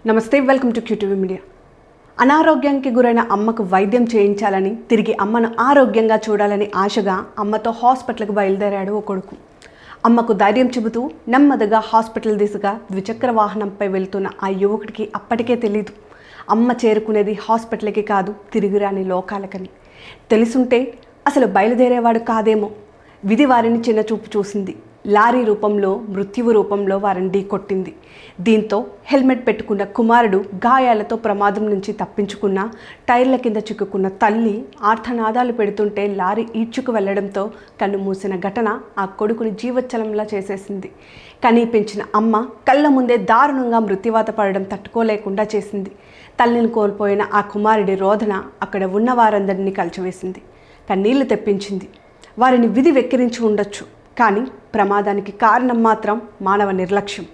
నమస్తే, welcome to QTV media. అనారోగ్యానికి గురైన అమ్మకు వైద్యం చేయించాలని, తిరిగి అమ్మను ఆరోగ్యంగా చూడాలని ఆశగా అమ్మతో హాస్పిటల్కి బయలుదేరాడు ఓ కొడుకు. అమ్మకు ధైర్యం చెబుతూ నెమ్మదిగా హాస్పిటల్ దిశగా ద్విచక్ర వాహనంపై వెళ్తున్న ఆ యువకుడికి అప్పటికే తెలీదు అమ్మ చేరుకునేది హాస్పిటల్కి కాదు, తిరిగి రాని లోకాలకని. తెలుసుంటే అసలు బయలుదేరేవాడు కాదేమో. విధి వారిని చిన్నచూపు చూసింది. లారీ రూపంలో, మృత్యువు రూపంలో వారిని ఢీకొట్టింది. దీంతో హెల్మెట్ పెట్టుకున్న కుమారుడు గాయాలతో ప్రమాదం నుంచి తప్పించుకున్న, టైర్ల కింద చిక్కుకున్న తల్లి ఆర్తనాదాలు పెడుతుంటే లారీ ఈడ్చుకు వెళ్లడంతో కన్ను మూసిన ఘటన ఆ కొడుకుని జీవచ్చలంలా చేసేసింది. కనిపించిన అమ్మ కళ్ళ ముందే దారుణంగా మృత్యువాత పడడం తట్టుకోలేకుండా చేసింది. తల్లిని కోల్పోయిన ఆ కుమారుడి రోదన అక్కడ ఉన్న వారందరినీ కలిచివేసింది, కన్నీళ్లు తెప్పించింది. వారిని విధి వెక్కిరించి ఉండొచ్చు, కానీ ప్రమాదానికి కారణం మాత్రం మానవ నిర్లక్ష్యం.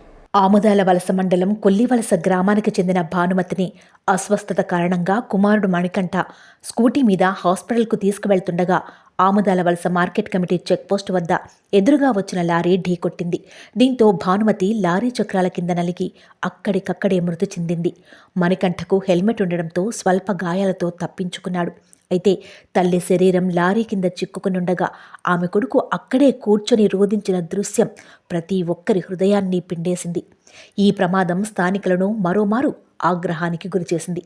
ఆముదాల వలస మండలం కొల్లివలస గ్రామానికి చెందిన భానుమతిని అస్వస్థత కారణంగా కుమారుడు మణికంఠ స్కూటీ మీద హాస్పిటల్కు తీసుకువెళ్తుండగా ఆముదాల వలస మార్కెట్ కమిటీ చెక్పోస్ట్ వద్ద ఎదురుగా వచ్చిన లారీ ఢీకొట్టింది. దీంతో భానుమతి లారీ చక్రాల కింద నలిగి అక్కడికక్కడే మృతి చెందింది. మణికంఠకు హెల్మెట్ ఉండడంతో స్వల్ప గాయాలతో తప్పించుకున్నాడు. అయితే తల్లి శరీరం లారీ కింద చిక్కుకునుండగా ఆమె కొడుకు అక్కడే కూర్చొని రోదించిన దృశ్యం ప్రతి ఒక్కరి హృదయాన్ని పిండేసింది. ఈ ప్రమాదం స్థానికులను మరోమారు ఆగ్రహానికి గురిచేసింది.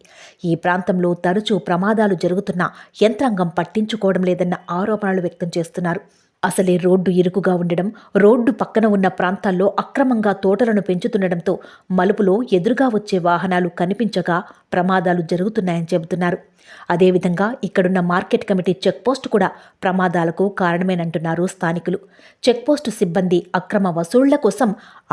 ఈ ప్రాంతంలో తరచూ ప్రమాదాలు జరుగుతున్నా యంత్రాంగం పట్టించుకోవడం లేదన్న ఆరోపణలు వ్యక్తం చేస్తున్నారు. అసలే రోడ్డు ఇరుకుగా ఉండడం, రోడ్డు పక్కన ఉన్న ప్రాంతాల్లో అక్రమంగా తోటలను పెంచుతుండడంతో మలుపులో ఎదురుగా వచ్చే వాహనాలు కనిపించగా ప్రమాదాలు జరుగుతున్నాయని చెబుతున్నారు. అదేవిధంగా ఇక్కడున్న మార్కెట్ కమిటీ చెక్పోస్ట్ కూడా ప్రమాదాలకు కారణమేనంటున్నారు స్థానికులు. చెక్పోస్టు సిబ్బంది అక్రమ వసూళ్ల కోసం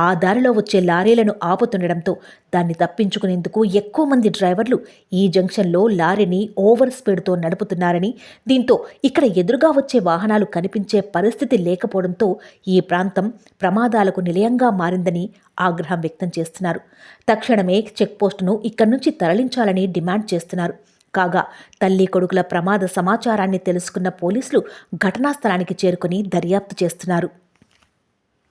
ఆ దారిలో వచ్చే లారీలను ఆపుతుండడంతో దాన్ని తప్పించుకునేందుకు ఎక్కువ మంది డ్రైవర్లు ఈ జంక్షన్లో లారీని ఓవర్ స్పీడ్తో నడుపుతున్నారని, దీంతో ఇక్కడ ఎదురుగా వచ్చే వాహనాలు కనిపించే పరిస్థితి లేకపోవడంతో ఈ ప్రాంతం ప్రమాదాలకు నిలయంగా మారిందని ఆగ్రహం వ్యక్తం చేస్తున్నారు. తక్షణమే చెక్పోస్టును ఇక్కడి నుంచి తరలించాలని డిమాండ్ చేస్తున్నారు. కాగా తల్లి కొడుకుల ప్రమాద సమాచారాన్ని తెలుసుకున్న పోలీసులు ఘటనా స్థలానికి చేరుకుని దర్యాప్తు చేస్తున్నారు.